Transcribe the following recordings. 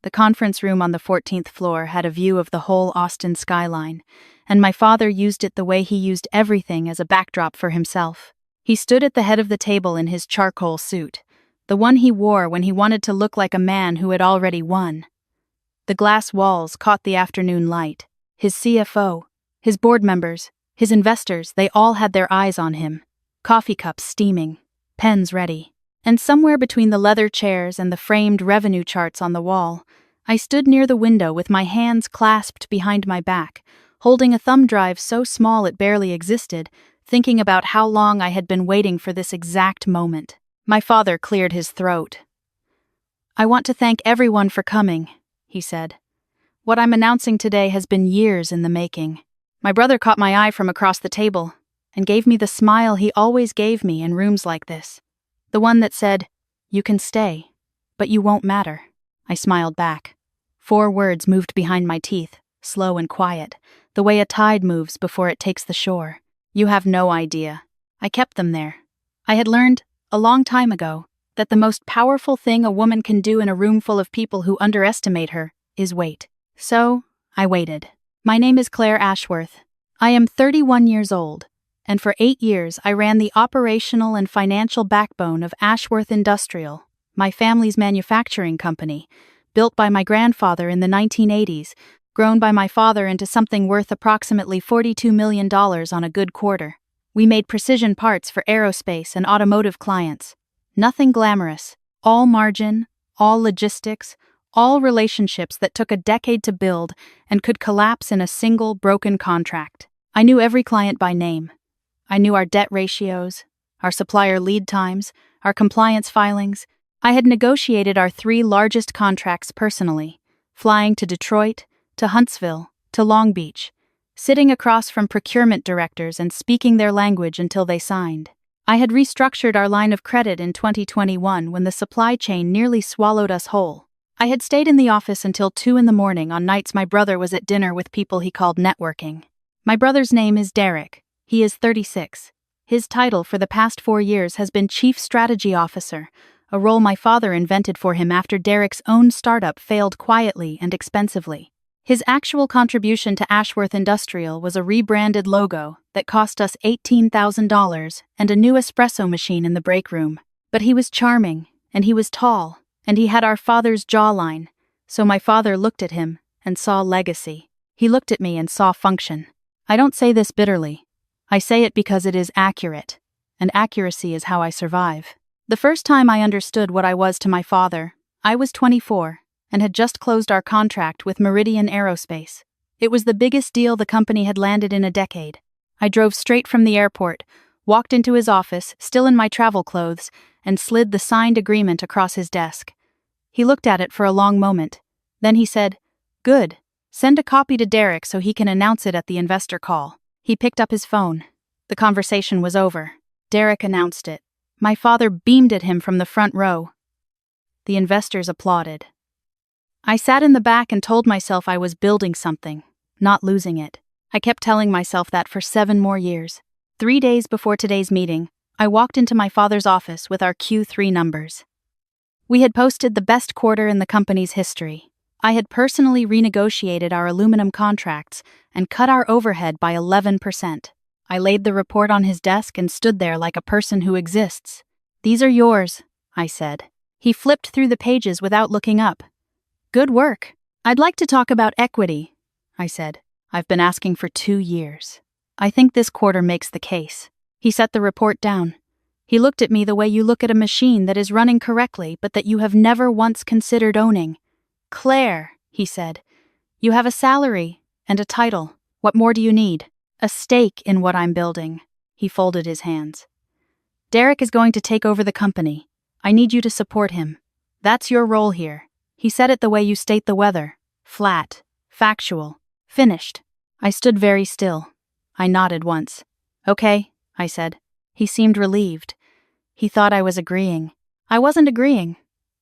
The conference room on the 14th floor had a view of the whole Austin skyline, and my father used it the way he used everything as a backdrop for himself. He stood at the head of the table in his charcoal suit, the one he wore when he wanted to look like a man who had already won. The glass walls caught the afternoon light. His CFO, his board members, his investors, they all had their eyes on him. Coffee cups steaming, pens ready. And somewhere between the leather chairs and the framed revenue charts on the wall, I stood near the window with my hands clasped behind my back, holding a thumb drive so small it barely existed, thinking about how long I had been waiting for this exact moment. My father cleared his throat. "I want to thank everyone for coming," he said. "What I'm announcing today has been years in the making." My brother caught my eye from across the table and gave me the smile he always gave me in rooms like this. The one that said, "You can stay, but you won't matter." I smiled back. 4 words moved behind my teeth, slow and quiet, the way a tide moves before it takes the shore. "You have no idea." I kept them there. I had learned, a long time ago, that the most powerful thing a woman can do in a room full of people who underestimate her is wait. So, I waited. My name is Claire Ashworth. I am 31 years old, and for 8 years I ran the operational and financial backbone of Ashworth Industrial, my family's manufacturing company, built by my grandfather in the 1980s, grown by my father into something worth approximately $42 million on a good quarter. We made precision parts for aerospace and automotive clients. Nothing glamorous, all margin, all logistics, all relationships that took a decade to build and could collapse in a single broken contract. I knew every client by name. I knew our debt ratios, our supplier lead times, our compliance filings. I had negotiated our 3 largest contracts personally, flying to Detroit, to Huntsville, to Long Beach, sitting across from procurement directors and speaking their language until they signed. I had restructured our line of credit in 2021 when the supply chain nearly swallowed us whole. I had stayed in the office until 2 in the morning on nights my brother was at dinner with people he called networking. My brother's name is Derek. He is 36. His title for the past 4 years has been Chief Strategy Officer, a role my father invented for him after Derek's own startup failed quietly and expensively. His actual contribution to Ashworth Industrial was a rebranded logo that cost us $18,000 and a new espresso machine in the break room. But he was charming, and he was tall, and he had our father's jawline, so my father looked at him and saw legacy. He looked at me and saw function. I don't say this bitterly. I say it because it is accurate, and accuracy is how I survive. The first time I understood what I was to my father, I was 24 and had just closed our contract with Meridian Aerospace. It was the biggest deal the company had landed in a decade. I drove straight from the airport, walked into his office, still in my travel clothes, and slid the signed agreement across his desk. He looked at it for a long moment. Then he said, "Good. Send a copy to Derek so he can announce it at the investor call." He picked up his phone. The conversation was over. Derek announced it. My father beamed at him from the front row. The investors applauded. I sat in the back and told myself I was building something, not losing it. I kept telling myself that for 7 more years. 3 days before today's meeting, I walked into my father's office with our Q3 numbers. We had posted the best quarter in the company's history. I had personally renegotiated our aluminum contracts and cut our overhead by 11%. I laid the report on his desk and stood there like a person who exists. "These are yours," I said. He flipped through the pages without looking up. "Good work. I'd like to talk about equity," I said. "I've been asking for 2 years. I think this quarter makes the case." He set the report down. He looked at me the way you look at a machine that is running correctly but that you have never once considered owning. "Claire," he said, "you have a salary and a title. What more do you need? A stake in what I'm building." He folded his hands. "Derek is going to take over the company. I need you to support him. That's your role here." He said it the way you state the weather. Flat, factual, finished. I stood very still. I nodded once. "Okay," I said. He seemed relieved. He thought I was agreeing. I wasn't agreeing.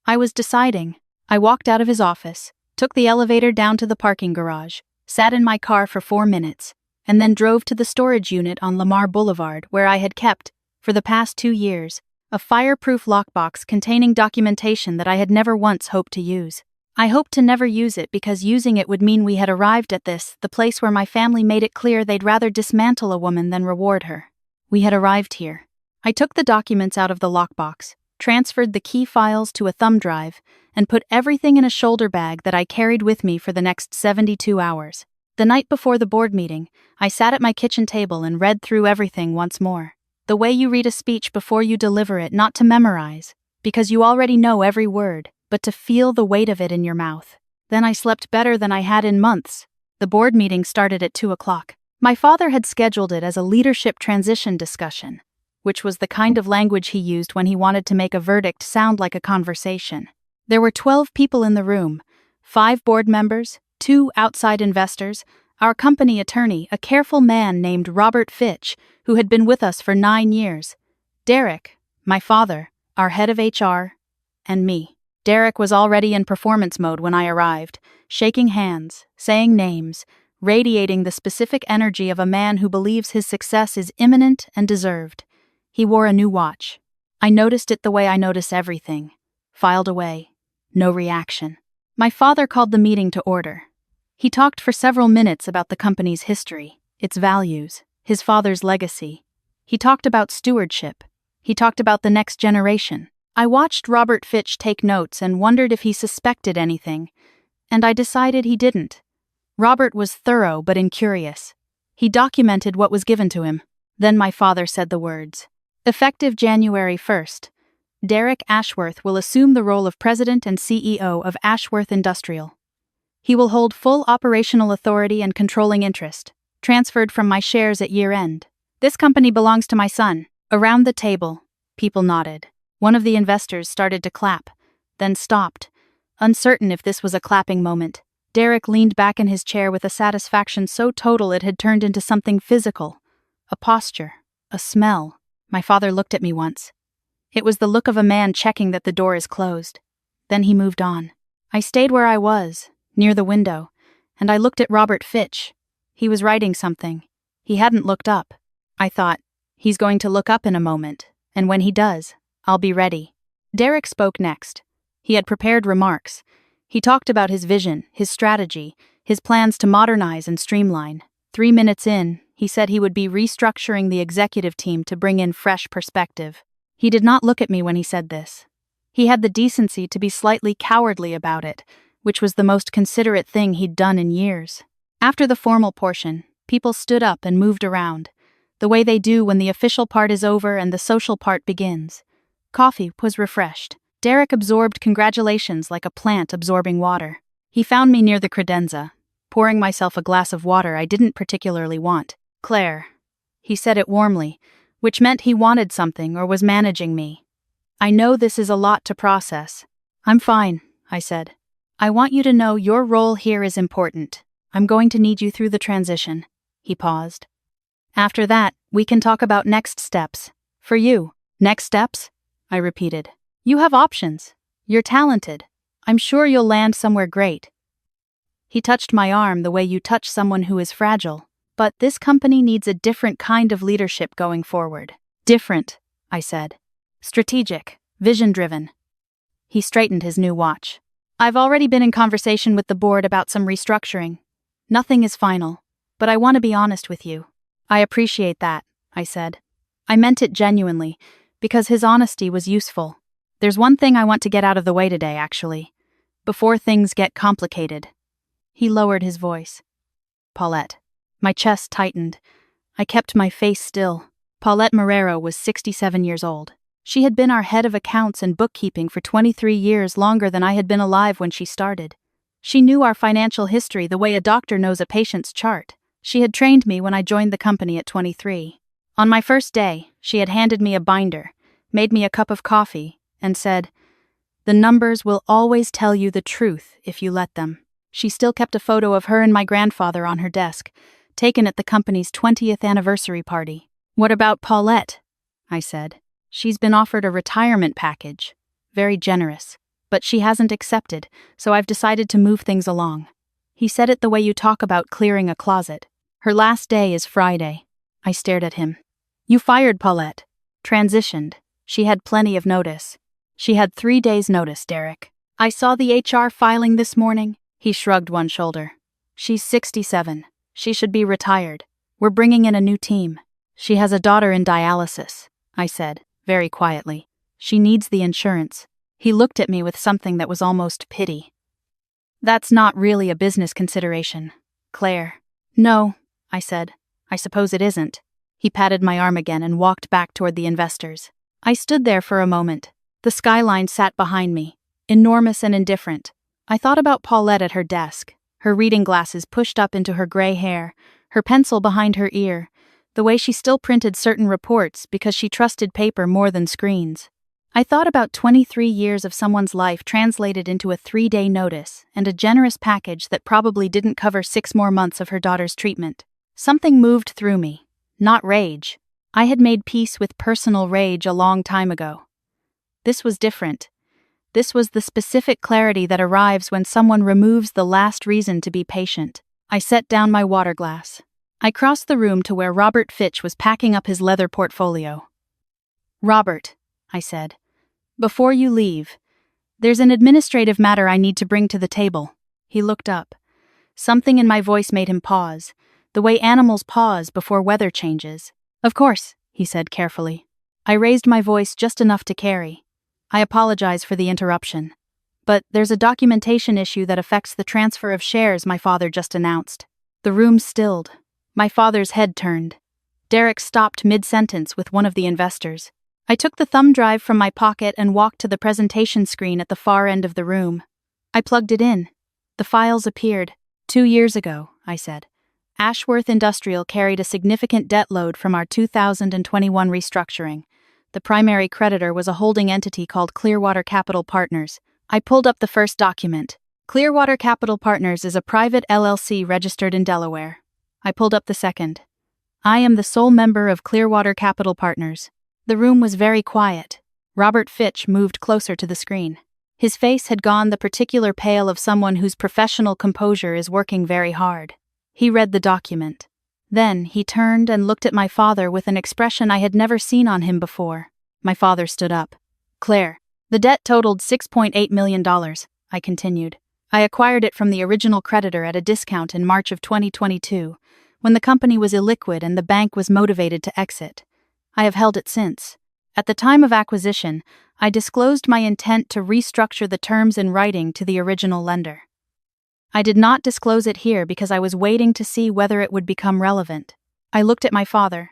I was deciding. I walked out of his office, took the elevator down to the parking garage, sat in my car for 4 minutes, and then drove to the storage unit on Lamar Boulevard where I had kept, for the past 2 years, a fireproof lockbox containing documentation that I had never once hoped to use. I hoped to never use it because using it would mean we had arrived at the place where my family made it clear they'd rather dismantle a woman than reward her. We had arrived here. I took the documents out of the lockbox, transferred the key files to a thumb drive, and put everything in a shoulder bag that I carried with me for the next 72 hours. The night before the board meeting, I sat at my kitchen table and read through everything once more. The way you read a speech before you deliver it, not to memorize, because you already know every word, but to feel the weight of it in your mouth. Then I slept better than I had in months. The board meeting started at 2 o'clock. My father had scheduled it as a leadership transition discussion, which was the kind of language he used when he wanted to make a verdict sound like a conversation. There were 12 people in the room, 5 board members, 2 outside investors, our company attorney, a careful man named Robert Fitch, who had been with us for 9 years, Derek, my father, our head of HR, and me. Derek was already in performance mode when I arrived, shaking hands, saying names, radiating the specific energy of a man who believes his success is imminent and deserved. He wore a new watch. I noticed it the way I notice everything. Filed away. No reaction. My father called the meeting to order. He talked for several minutes about the company's history, its values, his father's legacy. He talked about stewardship. He talked about the next generation. I watched Robert Fitch take notes and wondered if he suspected anything, and I decided he didn't. Robert was thorough but incurious. He documented what was given to him. Then my father said the words. Effective January 1st, Derek Ashworth will assume the role of President and CEO of Ashworth Industrial. He will hold full operational authority and controlling interest, transferred from my shares at year-end. This company belongs to my son. Around the table, people nodded. One of the investors started to clap, then stopped, uncertain if this was a clapping moment. Derek leaned back in his chair with a satisfaction so total it had turned into something physical. A posture, a smell. My father looked at me once. It was the look of a man checking that the door is closed. Then he moved on. I stayed where I was, near the window, and I looked at Robert Fitch. He was writing something. He hadn't looked up. I thought, he's going to look up in a moment, and when he does, I'll be ready. Derek spoke next. He had prepared remarks. He talked about his vision, his strategy, his plans to modernize and streamline. 3 minutes in, he said he would be restructuring the executive team to bring in fresh perspective. He did not look at me when he said this. He had the decency to be slightly cowardly about it, which was the most considerate thing he'd done in years. After the formal portion, people stood up and moved around, the way they do when the official part is over and the social part begins. Coffee was refreshed. Derek absorbed congratulations like a plant absorbing water. He found me near the credenza, pouring myself a glass of water I didn't particularly want. Claire. He said it warmly, which meant he wanted something or was managing me. I know this is a lot to process. I'm fine, I said. I want you to know your role here is important. I'm going to need you through the transition. He paused. After that, we can talk about next steps. For you. Next steps? I repeated. You have options. You're talented. I'm sure you'll land somewhere great. He touched my arm the way you touch someone who is fragile. But this company needs a different kind of leadership going forward. Different, I said. Strategic, vision-driven. He straightened his new watch. I've already been in conversation with the board about some restructuring. Nothing is final, but I want to be honest with you. I appreciate that, I said. I meant it genuinely, because his honesty was useful. There's one thing I want to get out of the way today, actually, before things get complicated. He lowered his voice. Paulette. My chest tightened. I kept my face still. Paulette Marrero was 67 years old. She had been our head of accounts and bookkeeping for 23 years, longer than I had been alive when she started. She knew our financial history the way a doctor knows a patient's chart. She had trained me when I joined the company at 23. On my first day, she had handed me a binder, made me a cup of coffee, and said, "The numbers will always tell you the truth if you let them." She still kept a photo of her and my grandfather on her desk, taken at the company's 20th anniversary party. What about Paulette? I said. She's been offered a retirement package. Very generous. But she hasn't accepted, so I've decided to move things along. He said it the way you talk about clearing a closet. Her last day is Friday. I stared at him. You fired Paulette. Transitioned. She had plenty of notice. She had 3 days' notice, Derek. I saw the HR filing this morning. He shrugged one shoulder. She's 67. She should be retired. We're bringing in a new team. She has a daughter in dialysis, I said, very quietly. She needs the insurance. He looked at me with something that was almost pity. That's not really a business consideration, Claire. No, I said. I suppose it isn't. He patted my arm again and walked back toward the investors. I stood there for a moment. The skyline sat behind me, enormous and indifferent. I thought about Paulette at her desk, her reading glasses pushed up into her gray hair, her pencil behind her ear, the way she still printed certain reports because she trusted paper more than screens. I thought about 23 years of someone's life translated into a 3-day notice and a generous package that probably didn't cover 6 more months of her daughter's treatment. Something moved through me. Not rage. I had made peace with personal rage a long time ago. This was different. This was the specific clarity that arrives when someone removes the last reason to be patient. I set down my water glass. I crossed the room to where Robert Fitch was packing up his leather portfolio. Robert, I said, before you leave, there's an administrative matter I need to bring to the table. He looked up. Something in my voice made him pause, the way animals pause before weather changes. Of course, he said carefully. I raised my voice just enough to carry. I apologize for the interruption. But there's a documentation issue that affects the transfer of shares my father just announced. The room stilled. My father's head turned. Derek stopped mid-sentence with one of the investors. I took the thumb drive from my pocket and walked to the presentation screen at the far end of the room. I plugged it in. The files appeared. 2 years ago, I said. Ashworth Industrial carried a significant debt load from our 2021 restructuring. The primary creditor was a holding entity called Clearwater Capital Partners. I pulled up the first document. Clearwater Capital Partners is a private LLC registered in Delaware. I pulled up the second. I am the sole member of Clearwater Capital Partners. The room was very quiet. Robert Fitch moved closer to the screen. His face had gone the particular pale of someone whose professional composure is working very hard. He read the document. Then he turned and looked at my father with an expression I had never seen on him before. My father stood up. Claire, the debt totaled $6.8 million, I continued. I acquired it from the original creditor at a discount in March of 2022, when the company was illiquid and the bank was motivated to exit. I have held it since. At the time of acquisition, I disclosed my intent to restructure the terms in writing to the original lender. I did not disclose it here because I was waiting to see whether it would become relevant. I looked at my father.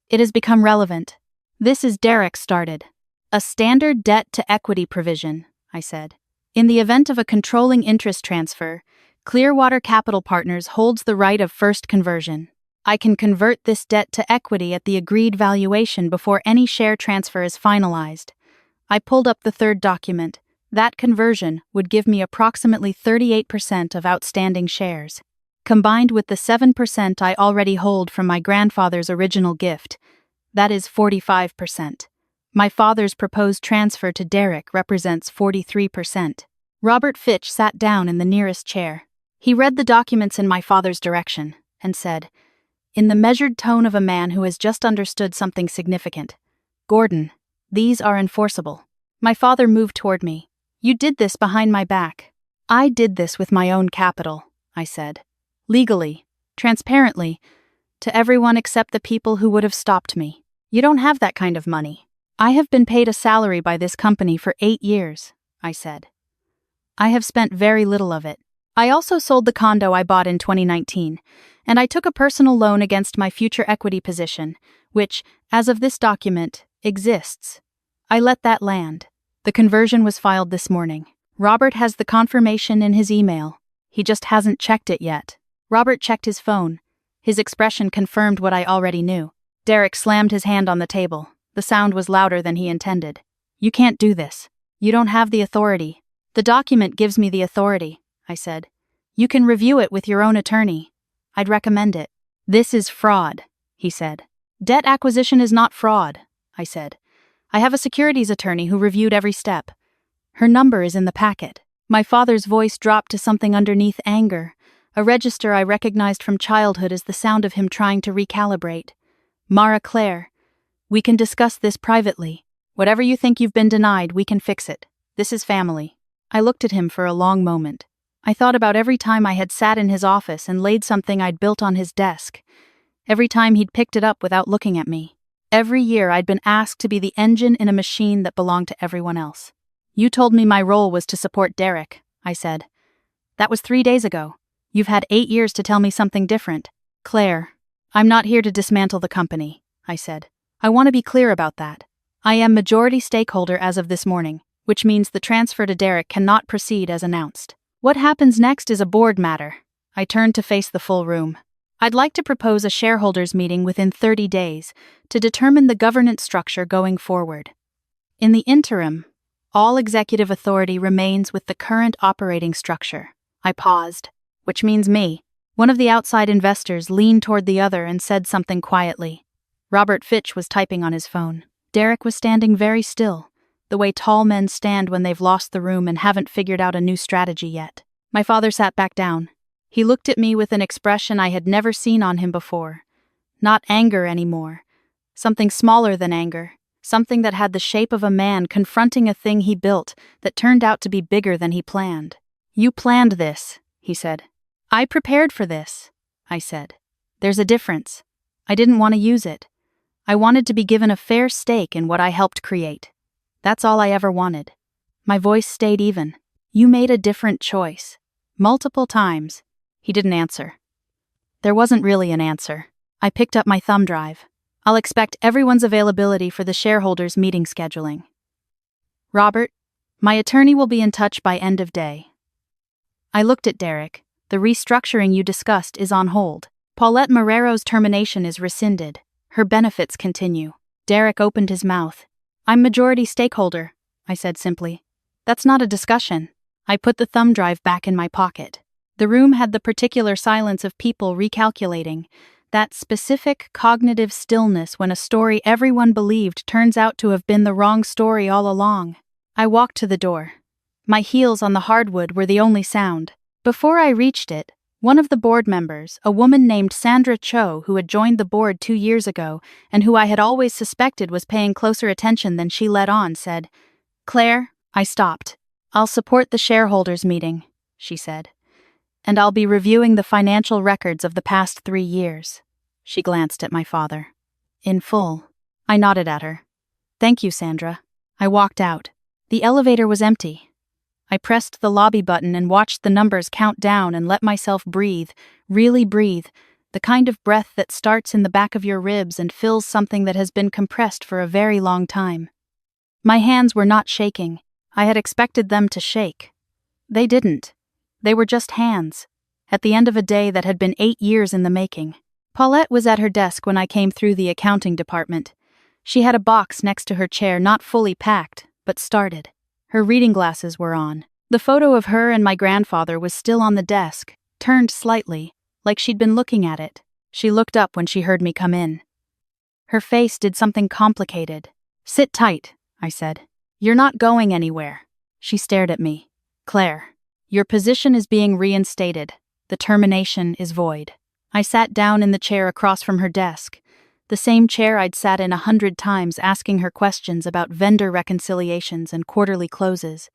It has become relevant. This is Derek started. A standard debt-to-equity provision, I said. In the event of a controlling interest transfer, Clearwater Capital Partners holds the right of first conversion. I can convert this debt to equity at the agreed valuation before any share transfer is finalized. I pulled up the third document. That conversion would give me approximately 38% of outstanding shares. Combined with the 7% I already hold from my grandfather's original gift, that is 45%. My father's proposed transfer to Derek represents 43%. Robert Fitch sat down in the nearest chair. He read the documents in my father's direction and said, in the measured tone of a man who has just understood something significant, Gordon, these are enforceable. My father moved toward me. You did this behind my back. I did this with my own capital, I said. Legally, transparently, to everyone except the people who would have stopped me. You don't have that kind of money. I have been paid a salary by this company for 8 years, I said. I have spent very little of it. I also sold the condo I bought in 2019, and I took a personal loan against my future equity position, which, as of this document, exists. I let that land. The conversion was filed this morning. Robert has the confirmation in his email. He just hasn't checked it yet. Robert checked his phone. His expression confirmed what I already knew. Derek slammed his hand on the table. The sound was louder than he intended. You can't do this. You don't have the authority. The document gives me the authority, I said. You can review it with your own attorney. I'd recommend it. This is fraud, he said. Debt acquisition is not fraud, I said. I have a securities attorney who reviewed every step. Her number is in the packet. My father's voice dropped to something underneath anger, a register I recognized from childhood as the sound of him trying to recalibrate. Mara Claire, we can discuss this privately. Whatever you think you've been denied, we can fix it. This is family. I looked at him for a long moment. I thought about every time I had sat in his office and laid something I'd built on his desk. Every time he'd picked it up without looking at me. Every year I'd been asked to be the engine in a machine that belonged to everyone else. You told me my role was to support Derek, I said. That was 3 days ago. You've had 8 years to tell me something different. Claire, I'm not here to dismantle the company, I said. I want to be clear about that. I am majority stakeholder as of this morning, which means the transfer to Derek cannot proceed as announced. What happens next is a board matter. I turned to face the full room. I'd like to propose a shareholders meeting within 30 days to determine the governance structure going forward. In the interim, all executive authority remains with the current operating structure. I paused, which means me. One of the outside investors leaned toward the other and said something quietly. Robert Fitch was typing on his phone. Derek was standing very still, the way tall men stand when they've lost the room and haven't figured out a new strategy yet. My father sat back down. He looked at me with an expression I had never seen on him before. Not anger anymore. Something smaller than anger. Something that had the shape of a man confronting a thing he built that turned out to be bigger than he planned. You planned this, he said. I prepared for this, I said. There's a difference. I didn't want to use it. I wanted to be given a fair stake in what I helped create. That's all I ever wanted. My voice stayed even. You made a different choice. Multiple times. He didn't answer. There wasn't really an answer. I picked up my thumb drive. I'll expect everyone's availability for the shareholders' meeting scheduling. Robert, my attorney will be in touch by end of day. I looked at Derek. The restructuring you discussed is on hold. Paulette Marrero's termination is rescinded. Her benefits continue. Derek opened his mouth. I'm majority stakeholder, I said simply. That's not a discussion. I put the thumb drive back in my pocket. The room had the particular silence of people recalculating, that specific cognitive stillness when a story everyone believed turns out to have been the wrong story all along. I walked to the door. My heels on the hardwood were the only sound. Before I reached it, one of the board members, a woman named Sandra Cho who had joined the board 2 years ago and who I had always suspected was paying closer attention than she let on, said, Claire, I stopped. I'll support the shareholders meeting, she said. And I'll be reviewing the financial records of the past 3 years. She glanced at my father. In full. I nodded at her. Thank you, Sandra. I walked out. The elevator was empty. I pressed the lobby button and watched the numbers count down and let myself breathe, really breathe, the kind of breath that starts in the back of your ribs and fills something that has been compressed for a very long time. My hands were not shaking. I had expected them to shake. They didn't. They were just hands, at the end of a day that had been 8 years in the making. Paulette was at her desk when I came through the accounting department. She had a box next to her chair not fully packed, but started. Her reading glasses were on. The photo of her and my grandfather was still on the desk, turned slightly, like she'd been looking at it. She looked up when she heard me come in. Her face did something complicated. Sit tight, I said. You're not going anywhere. She stared at me. Claire. Your position is being reinstated. The termination is void. I sat down in the chair across from her desk, the same chair I'd sat in 100 times asking her questions about vendor reconciliations and quarterly closes.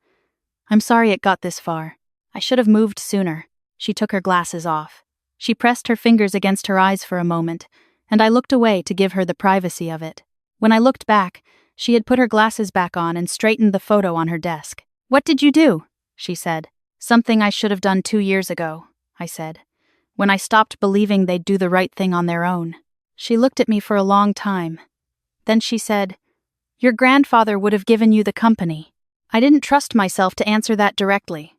I'm sorry it got this far. I should have moved sooner. She took her glasses off. She pressed her fingers against her eyes for a moment, and I looked away to give her the privacy of it. When I looked back, she had put her glasses back on and straightened the photo on her desk. What did you do? She said. Something I should have done 2 years ago, I said, when I stopped believing they'd do the right thing on their own. She looked at me for a long time. Then she said, Your grandfather would have given you the company. I didn't trust myself to answer that directly.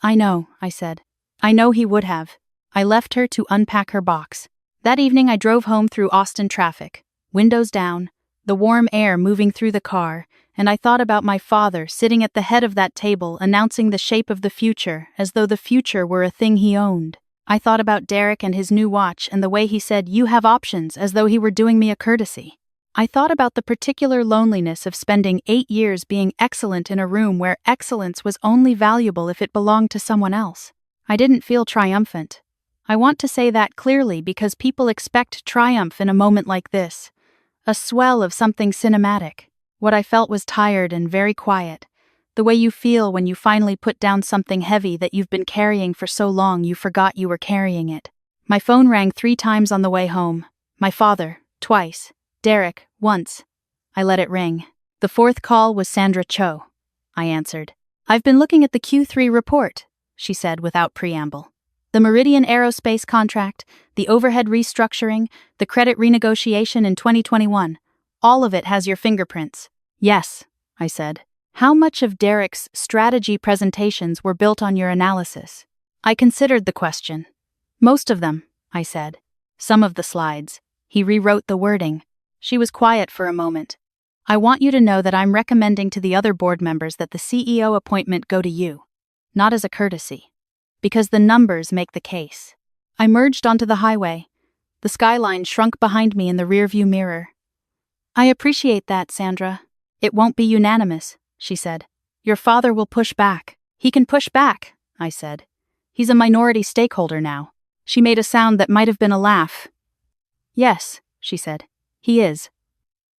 I know, I said. I know he would have. I left her to unpack her box. That evening I drove home through Austin traffic, windows down, the warm air moving through the car, and I thought about my father sitting at the head of that table announcing the shape of the future as though the future were a thing he owned. I thought about Derek and his new watch and the way he said, You have options, as though he were doing me a courtesy. I thought about the particular loneliness of spending 8 years being excellent in a room where excellence was only valuable if it belonged to someone else. I didn't feel triumphant. I want to say that clearly because people expect triumph in a moment like this. A swell of something cinematic. What I felt was tired and very quiet. The way you feel when you finally put down something heavy that you've been carrying for so long you forgot you were carrying it. My phone rang 3 times on the way home. My father, twice. Derek, once. I let it ring. The 4th call was Sandra Cho. I answered. "I've been looking at the Q3 report," she said without preamble. "The Meridian Aerospace contract, the overhead restructuring, the credit renegotiation in 2021. All of it has your fingerprints." "Yes," I said. "How much of Derek's strategy presentations were built on your analysis?" I considered the question. "Most of them," I said. "Some of the slides. He rewrote the wording." She was quiet for a moment. "I want you to know that I'm recommending to the other board members that the CEO appointment go to you. Not as a courtesy. Because the numbers make the case." I merged onto the highway. The skyline shrunk behind me in the rearview mirror. "I appreciate that, Sandra. It won't be unanimous," she said. "Your father will push back." "He can push back," I said. "He's a minority stakeholder now." She made a sound that might have been a laugh. "Yes," she said. "He is."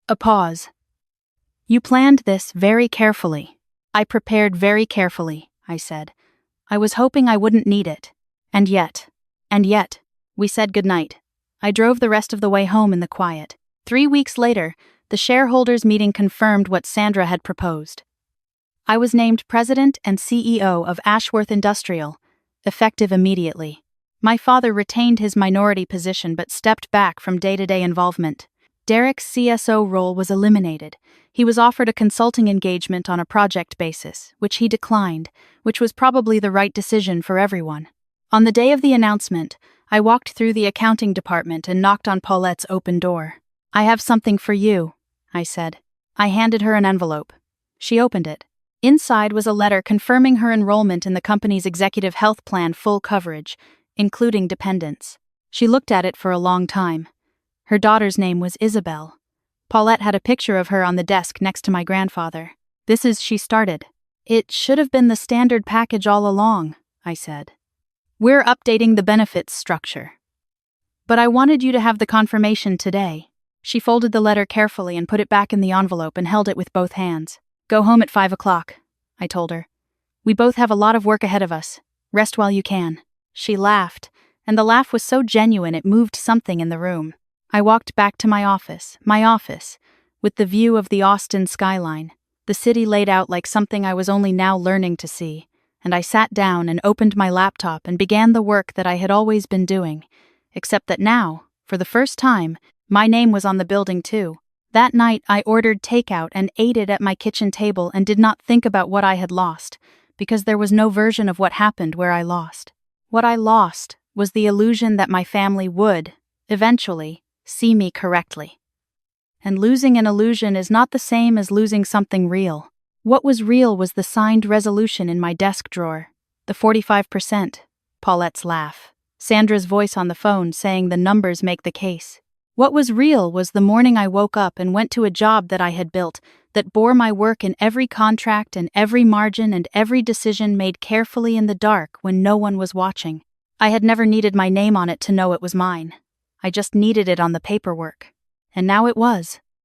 A pause. "You planned this very carefully." "I prepared very carefully," I said. "I was hoping I wouldn't need it. And yet, we said goodnight. I drove the rest of the way home in the quiet. 3 weeks later, the shareholders' meeting confirmed what Sandra had proposed. I was named president and CEO of Ashworth Industrial, effective immediately. My father retained his minority position but stepped back from day-to-day involvement. Derek's CSO role was eliminated. He was offered a consulting engagement on a project basis, which he declined, which was probably the right decision for everyone. On the day of the announcement, I walked through the accounting department and knocked on Paulette's open door. "I have something for you," I said. I handed her an envelope. She opened it. Inside was a letter confirming her enrollment in the company's executive health plan full coverage, including dependents. She looked at it for a long time. Her daughter's name was Isabel. Paulette had a picture of her on the desk next to my grandfather. She started. "It should have been the standard package all along," I said. "We're updating the benefits structure. But I wanted you to have the confirmation today." She folded the letter carefully and put it back in the envelope and held it with both hands. "Go home at 5 o'clock, I told her. "We both have a lot of work ahead of us. Rest while you can." She laughed, and the laugh was so genuine it moved something in the room. I walked back to my office, with the view of the Austin skyline, the city laid out like something I was only now learning to see, and I sat down and opened my laptop and began the work that I had always been doing, except that now, for the first time, my name was on the building too. That night I ordered takeout and ate it at my kitchen table and did not think about what I had lost, because there was no version of what happened where I lost. What I lost was the illusion that my family would, eventually, see me correctly. And losing an illusion is not the same as losing something real. What was real was the signed resolution in my desk drawer. The 45%. Paulette's laugh. Sandra's voice on the phone saying the numbers make the case. What was real was the morning I woke up and went to a job that I had built, that bore my work in every contract and every margin and every decision made carefully in the dark when no one was watching. I had never needed my name on it to know it was mine. I just needed it on the paperwork. And now it was.